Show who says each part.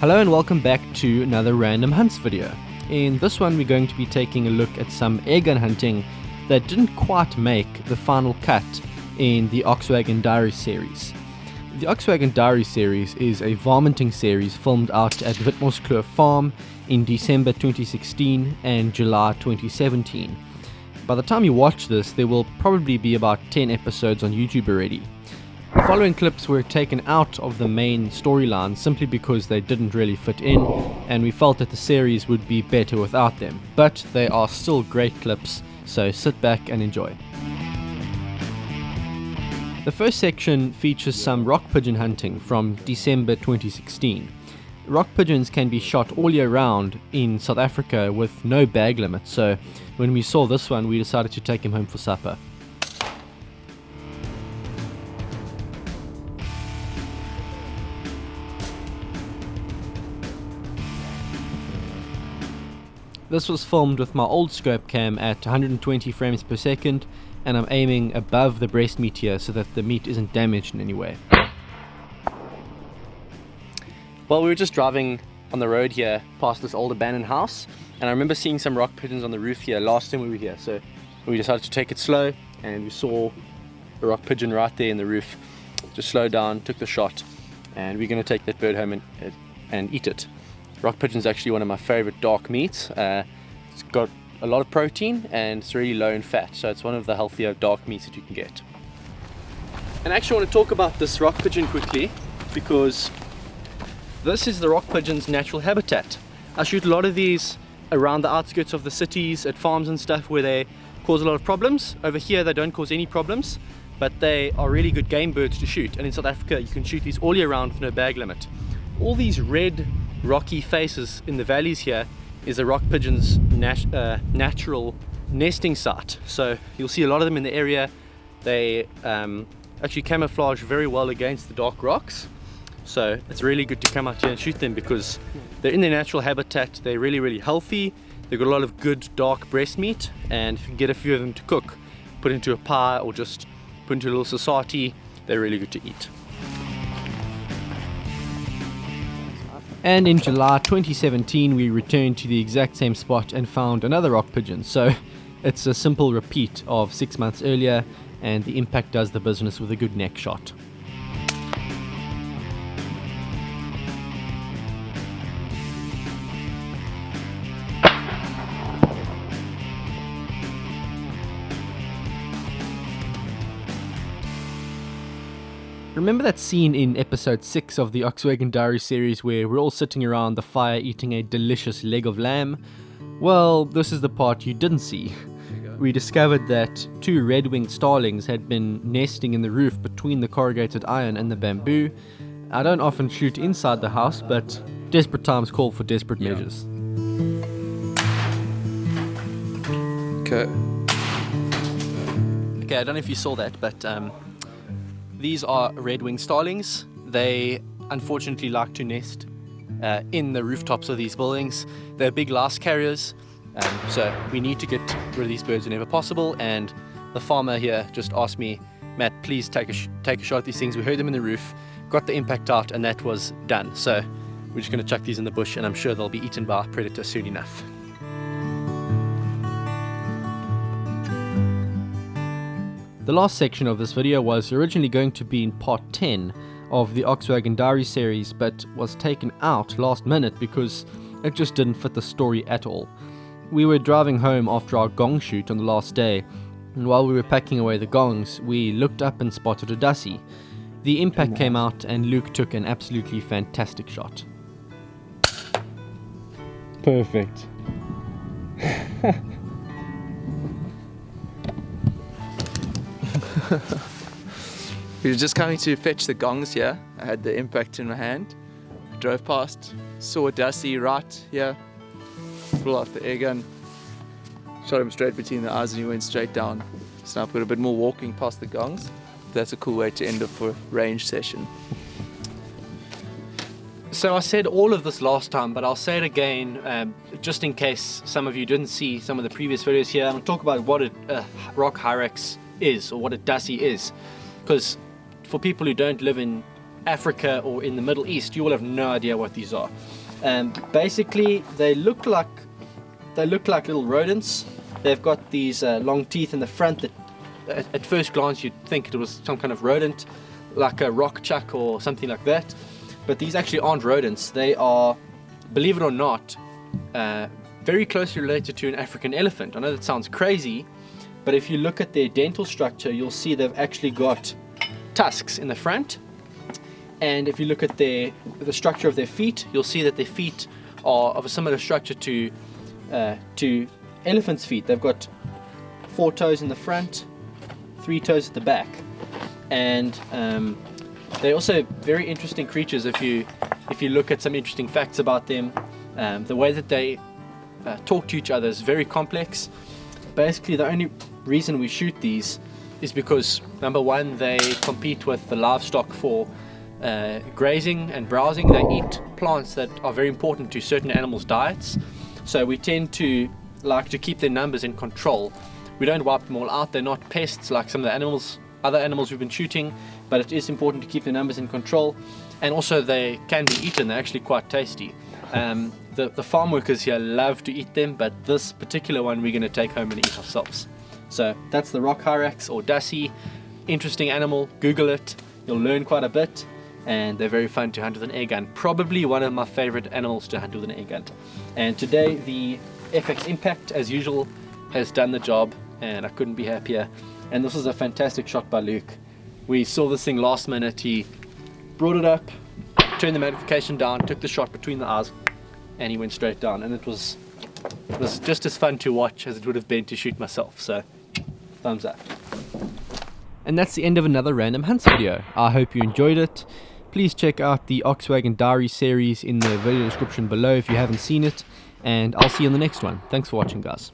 Speaker 1: Hello and welcome back to another random hunts video. In this one we're going to be taking a look at some airgun hunting that didn't quite make the final cut in the Oxwagon Diaries series. The Oxwagon Diaries series is a varminting series filmed out at Witmorskloof Farm in December 2016 and July 2017. By the time you watch this, there will probably be about 10 episodes on YouTube already. The following clips were taken out of the main storyline simply because they didn't really fit in, and we felt that the series would be better without them, but they are still great clips, so sit back and enjoy. The first section features some rock pigeon hunting from December 2016. Rock pigeons can be shot all year round in South Africa with no bag limit, so when we saw this one we decided to take him home for supper. This was filmed with my old scope cam at 120 frames per second, and I'm aiming above the breast meat here so that the meat isn't damaged in any way. Well, we were just driving on the road here past this old abandoned house, and I remember seeing some rock pigeons on the roof here last time we were here, so we decided to take it slow, and we saw a rock pigeon right there in the roof. Just slowed down, took the shot, and we're going to take that bird home and eat it. Rock pigeon is actually one of my favorite dark meats. It's got a lot of protein and it's really low in fat, so it's one of the healthier dark meats that you can get. And I actually want to talk about this rock pigeon quickly because this is the rock pigeon's natural habitat. I shoot a lot of these around the outskirts of the cities, at farms and stuff where they cause a lot of problems. Over here they don't cause any problems, but they are really good game birds to shoot, and in South Africa you can shoot these all year round with no bag limit. All these red rocky faces in the valleys here is a rock pigeon's natural nesting site, so you'll see a lot of them in the area. They actually camouflage very well against the dark rocks, so it's really good to come out here and shoot them because they're in their natural habitat. They're really healthy, they've got a lot of good dark breast meat, and if you can get a few of them to cook, put into a pie or just put into a little society, they're really good to eat. And in July 2017 we returned to the exact same spot and found another rock pigeon, so it's a simple repeat of 6 months earlier, and the impact does the business with a good neck shot. Remember that scene in episode 6 of the Oxwagon Diaries series where we're all sitting around the fire eating a delicious leg of lamb? Well, this is the part you didn't see. We discovered that 2 Redwing Starlings had been nesting in the roof between the corrugated iron and the bamboo. I don't often shoot inside the house, but desperate times call for desperate measures. Okay, I don't know if you saw that, but these are Redwing Starlings. They unfortunately like to nest in the rooftops of these buildings. They're big lice carriers, so we need to get rid of these birds whenever possible, and the farmer here just asked me, Matt, please take a shot at these things. We heard them in the roof, got the impact out, and that was done. So we're just going to chuck these in the bush, and I'm sure they'll be eaten by a predator soon enough. The last section of this video was originally going to be in part 10 of the Oxwagon Diaries series, but was taken out last minute because it just didn't fit the story at all. We were driving home after our gong shoot on the last day, and while we were packing away the gongs, we looked up and spotted a dussie. The impact came out and Luke took an absolutely fantastic shot.
Speaker 2: Perfect.
Speaker 3: We were just coming to fetch the gongs here. I had the impact in my hand. Drove past, saw a dussie right here. Pulled out the air gun, shot him straight between the eyes, and he went straight down. So now I've got a bit more walking past the gongs. That's a cool way to end up a range session.
Speaker 1: So I said all of this last time, but I'll say it again, just in case some of you didn't see some of the previous videos here. I'm going to talk about what a rock Hyrax is, or what a dussie is, because for people who don't live in Africa or in the Middle East, you will have no idea what these are. Basically, they look like little rodents. They've got these long teeth in the front that at first glance you'd think it was some kind of rodent, like a rock chuck or something like that. But these actually aren't rodents. They are, believe it or not, very closely related to an African elephant. I know that sounds crazy, but if you look at their dental structure, you'll see they've actually got tusks in the front. And if you look at the structure of their feet, you'll see that their feet are of a similar structure to elephants' feet. They've got 4 toes in the front, 3 toes at the back, and they're also very interesting creatures. If you look at some interesting facts about them, the way that they talk to each other is very complex. Basically, the only reason we shoot these is because, number one, they compete with the livestock for grazing and browsing. They eat plants that are very important to certain animals' diets, so we tend to like to keep their numbers in control. We don't wipe them all out. They're not pests like some of the other animals we've been shooting, but it is important to keep the numbers in control. And also, they can be eaten. They're actually quite tasty. The farm workers here love to eat them, but this particular one we're going to take home and eat ourselves. So that's the rock hyrax, or Dassie. Interesting animal. Google it. You'll learn quite a bit, and they're very fun to hunt with an air gun. Probably one of my favorite animals to hunt with an air gun. And today the FX Impact, as usual, has done the job, and I couldn't be happier. And this was a fantastic shot by Luke. We saw this thing last minute. He brought it up, turned the magnification down, took the shot between the eyes, and he went straight down. And it was just as fun to watch as it would have been to shoot myself. So thumbs up. And that's the end of another Random Hunts video. I hope you enjoyed it. Please check out the Oxwagon Diaries series in the video description below if you haven't seen it, and I'll see you in the next one. Thanks for watching, guys.